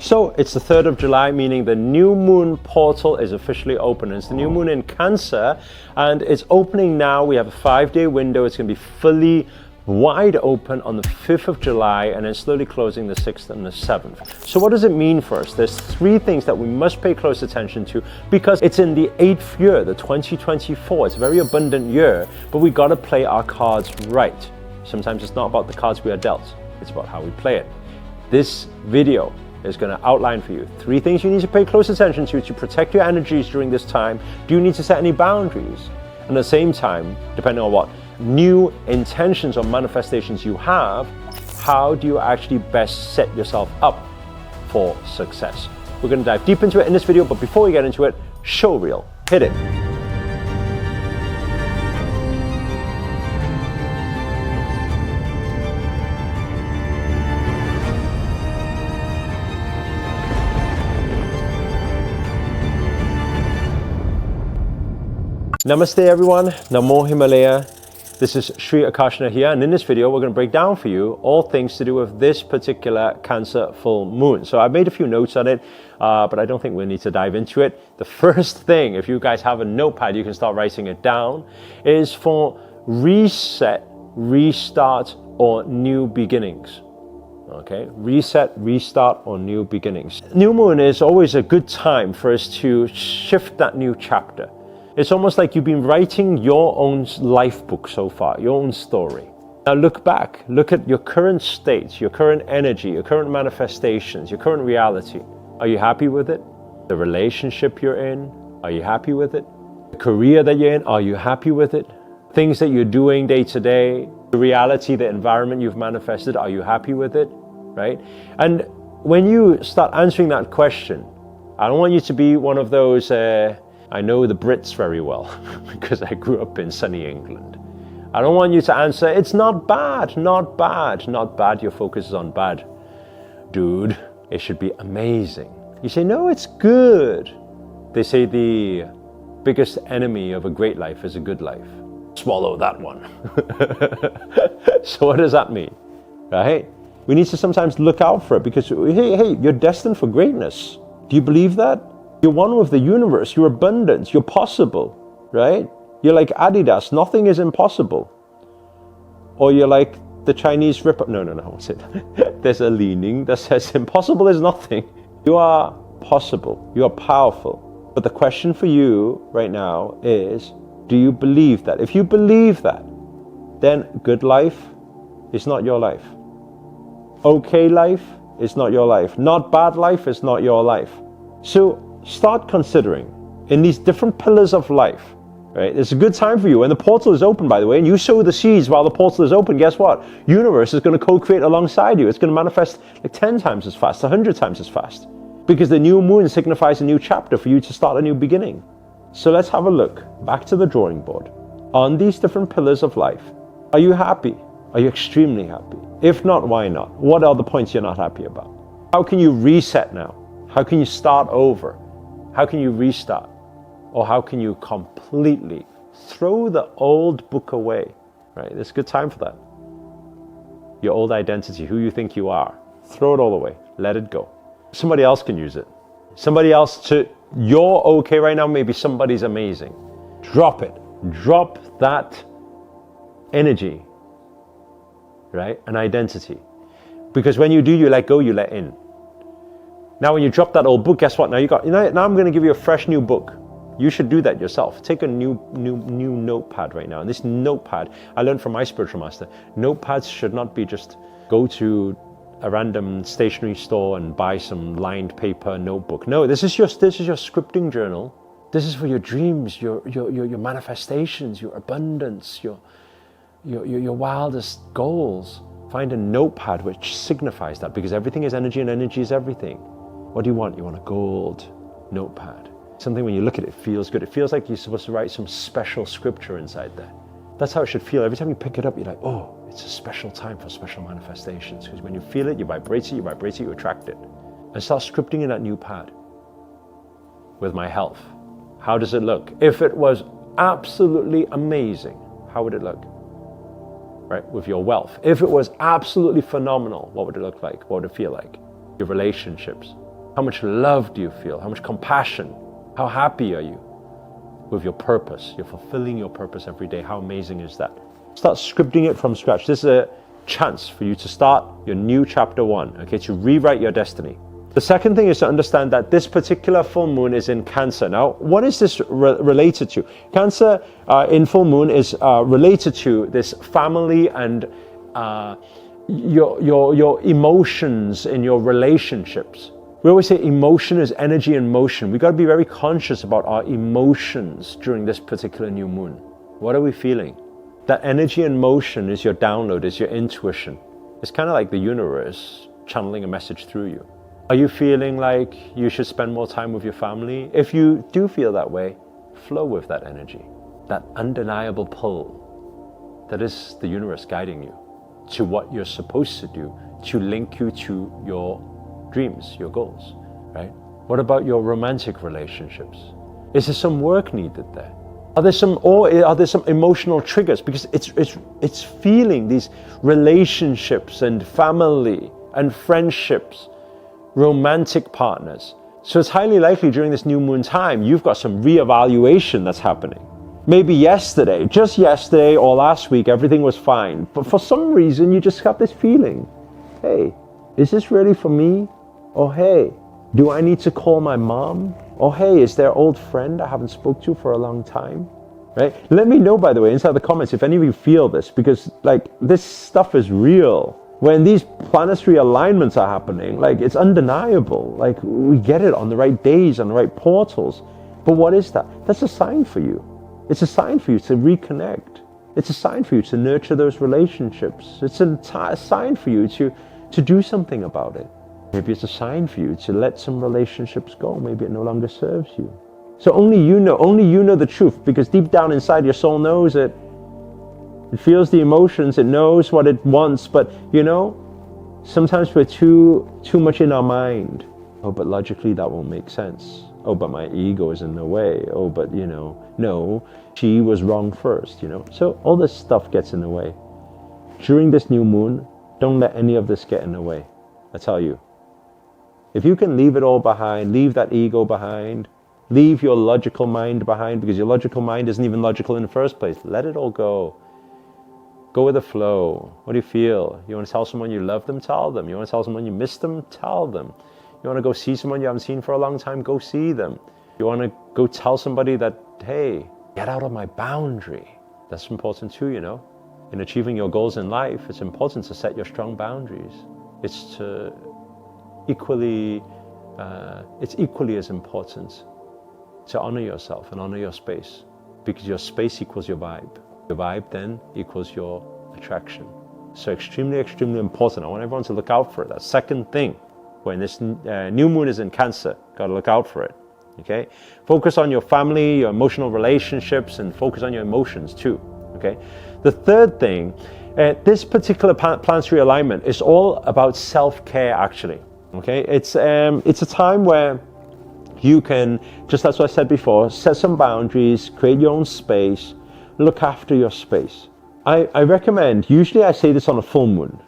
So it's the 3rd of July, meaning the new moon portal is officially open. It's the new moon in Cancer, and it's opening now. We have a 5-day window. It's going to be fully wide open on the 5th of July, and then slowly closing the 6th and the 7th. So what does it mean for us? There's 3 things that we must pay close attention to, because it's in the 8th year, the 2024. It's a very abundant year, but we got to play our cards right. Sometimes it's not about the cards we are dealt. It's about how we play it. This video is going to outline for you 3 things you need to pay close attention to protect your energies during this time. Do you need to set any boundaries? And at the same time, depending on what new intentions or manifestations you have, how do you actually best set yourself up for success? We're going to dive deep into it in this video, but before we get into it, show reel, hit it. Namaste everyone, Namo Himalaya. This is Sri Akarshana here, and in this video we're going to break down for you all things to do with this particular Cancer full moon. So I've made a few notes on it, but I don't think we need to dive into it. The first thing, if you guys have a notepad, you can start writing it down, is for reset, restart, or new beginnings. Okay, reset, restart, or new beginnings. New moon is always a good time for us to shift that new chapter. It's almost like you've been writing your own life book so far, your own story. Now look back, look at your current state, your current energy, your current manifestations, your current reality. Are you happy with it? The relationship you're in, are you happy with it? The career that you're in, are you happy with it? Things that you're doing day to day, the reality, the environment you've manifested, are you happy with it? Right? And when you start answering that question, I don't want you to be one of those, I know the Brits very well because I grew up in sunny England. I don't want you to answer, it's not bad, not bad, not bad. Your focus is on bad. Dude, it should be amazing. You say, no, it's good. They say the biggest enemy of a great life is a good life. Swallow that one. So what does that mean, right? We need to sometimes look out for it because, hey, you're destined for greatness. Do you believe that? You're one with the universe, you're abundant, you're possible, right? You're like Adidas, nothing is impossible. Or you're like the Chinese rip-up, no, what's it? There's a leaning that says impossible is nothing. You are possible, you are powerful. But the question for you right now is, do you believe that? If you believe that, then good life is not your life. Okay life is not your life. Not bad life is not your life. So start considering in these different pillars of life, right? It's a good time for you. When the portal is open, by the way, and you sow the seeds while the portal is open, guess what? Universe is going to co-create alongside you. It's going to manifest like 10 times as fast, 100 times as fast, because the new moon signifies a new chapter for you to start a new beginning. So let's have a look back to the drawing board. On these different pillars of life, are you happy? Are you extremely happy? If not, why not? What are the points you're not happy about? How can you reset now? How can you start over? How can you restart? Or how can you completely throw the old book away, right? It's a good time for that. Your old identity, who you think you are, throw it all away, let it go. Somebody else can use it. Somebody else you're okay right now, maybe somebody's amazing. Drop it, drop that energy, right? An identity. Because when you do, you let go, you let in. Now when you drop that old book, guess what? Now now I'm going to give you a fresh new book. You should do that yourself. Take a new notepad right now. And this notepad, I learned from my spiritual master, notepads should not be just go to a random stationery store and buy some lined paper notebook. No, this is your scripting journal. This is for your dreams, your manifestations, your abundance, your wildest goals. Find a notepad which signifies that, because everything is energy and energy is everything. What do you want? You want a gold notepad. Something when you look at it, feels good. It feels like you're supposed to write some special scripture inside there. That's how it should feel. Every time you pick it up, you're like, oh, it's a special time for special manifestations. Because when you feel it, you vibrate it, you attract it. And start scripting in that new pad. With my health, how does it look? If it was absolutely amazing, how would it look? Right? With your wealth. If it was absolutely phenomenal, what would it look like? What would it feel like? Your relationships. How much love do you feel? How much compassion? How happy are you with your purpose? You're fulfilling your purpose every day. How amazing is that? Start scripting it from scratch. This is a chance for you to start your new chapter 1, okay, to rewrite your destiny. The second thing is to understand that this particular full moon is in Cancer. Now, what is this related to? Cancer in full moon is related to this family and your emotions in your relationships. We always say emotion is energy in motion. We've got to be very conscious about our emotions during this particular new moon. What are we feeling? That energy in motion is your download, is your intuition. It's kind of like the universe channeling a message through you. Are you feeling like you should spend more time with your family? If you do feel that way, flow with that energy, that undeniable pull that is the universe guiding you to what you're supposed to do to link you to your dreams, your goals, right? What about your romantic relationships? Is there some work needed there? Are there some emotional triggers? Because it's feeling these relationships and family and friendships, romantic partners. So it's highly likely during this new moon time, you've got some reevaluation that's happening. Maybe yesterday, just yesterday or last week, everything was fine. But for some reason, you just got this feeling, hey, is this really for me? Or hey, do I need to call my mom? Or hey, is there an old friend I haven't spoke to for a long time? Right? Let me know, by the way, inside the comments if any of you feel this, because like this stuff is real. When these planetary alignments are happening, like it's undeniable. Like we get it on the right days, on the right portals. But what is that? That's a sign for you. It's a sign for you to reconnect. It's a sign for you to nurture those relationships. It's a sign for you to do something about it. Maybe it's a sign for you to let some relationships go. Maybe it no longer serves you. So only you know the truth, because deep down inside your soul knows it. It feels the emotions, it knows what it wants, but sometimes we're too much in our mind. Oh, but logically that won't make sense. Oh, but my ego is in the way. Oh, but no, she was wrong first, So all this stuff gets in the way. During this new moon, don't let any of this get in the way. I tell you. If you can leave it all behind, leave that ego behind, leave your logical mind behind, because your logical mind isn't even logical in the first place. Let it all go. Go with the flow. What do you feel? You want to tell someone you love them? Tell them. You want to tell someone you miss them? Tell them. You want to go see someone you haven't seen for a long time? Go see them. You want to go tell somebody that, hey, get out of my boundary. That's important too, In achieving your goals in life, it's important to set your strong boundaries. It's equally as important to honor yourself and honor your space, because your space equals your vibe. Your vibe then equals your attraction. So extremely, extremely important. I want everyone to look out for it. That second thing, when this new moon is in Cancer, got to look out for it. Okay? Focus on your family, your emotional relationships, and focus on your emotions too. Okay? The third thing, this particular planetary alignment is all about self-care actually. Okay? It's a time where you can, just as I said before, set some boundaries, create your own space, look after your space. I recommend, usually I say this on a full moon,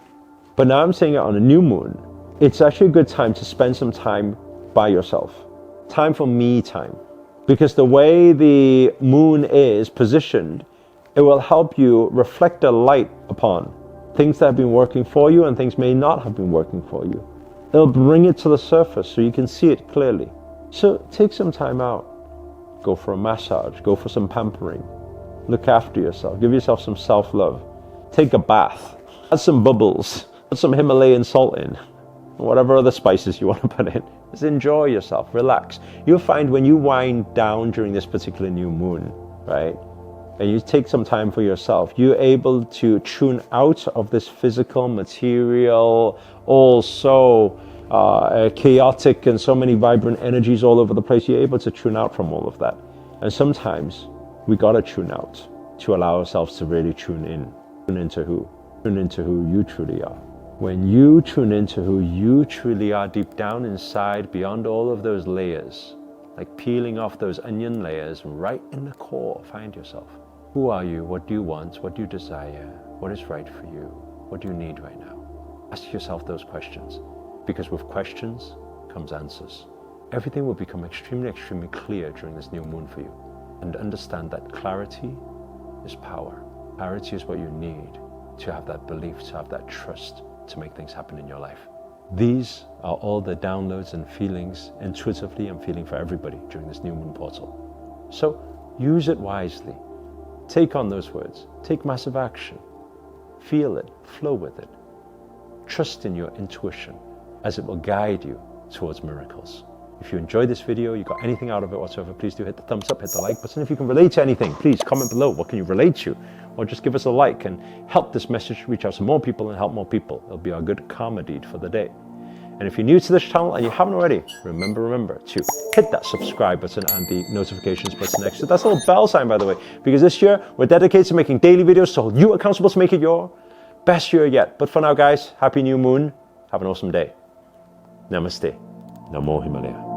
but now I'm saying it on a new moon. It's actually a good time to spend some time by yourself. Time for me time. Because the way the moon is positioned, it will help you reflect a light upon things that have been working for you and things may not have been working for you. It'll bring it to the surface so you can see it clearly. So take some time out. Go for a massage, go for some pampering. Look after yourself, give yourself some self-love. Take a bath, add some bubbles, put some Himalayan salt in, whatever other spices you want to put in. Just enjoy yourself, relax. You'll find when you wind down during this particular new moon, right? And you take some time for yourself, you're able to tune out of this physical, material, also chaotic and so many vibrant energies all over the place. You're able to tune out from all of that. And sometimes we gotta tune out to allow ourselves to really tune in. Tune into who? Tune into who you truly are. When you tune into who you truly are deep down inside, beyond all of those layers, like peeling off those onion layers, right in the core, find yourself. Who are you? What do you want? What do you desire? What is right for you? What do you need right now? Ask yourself those questions, because with questions comes answers. Everything will become extremely, extremely clear during this new moon for you. And understand that clarity is power. Clarity is what you need to have that belief, to have that trust, to make things happen in your life. These are all the downloads and feelings intuitively I'm feeling for everybody during this new moon portal. So use it wisely. Take on those words. Take massive action. Feel it. Flow with it. Trust in your intuition as it will guide you towards miracles. If you enjoyed this video, you got anything out of it whatsoever, please do hit the thumbs up, hit the like button. If you can relate to anything, please comment below. What can you relate to? Or just give us a like and help this message reach out to more people and help more people. It'll be our good karma deed for the day. And if you're new to this channel and you haven't already, remember to hit that subscribe button and the notifications button next to it. That's a little bell sign, by the way, because this year we're dedicated to making daily videos to hold you accountable to make it your best year yet. But for now, guys, happy new moon. Have an awesome day. Namaste. Namo Himalaya.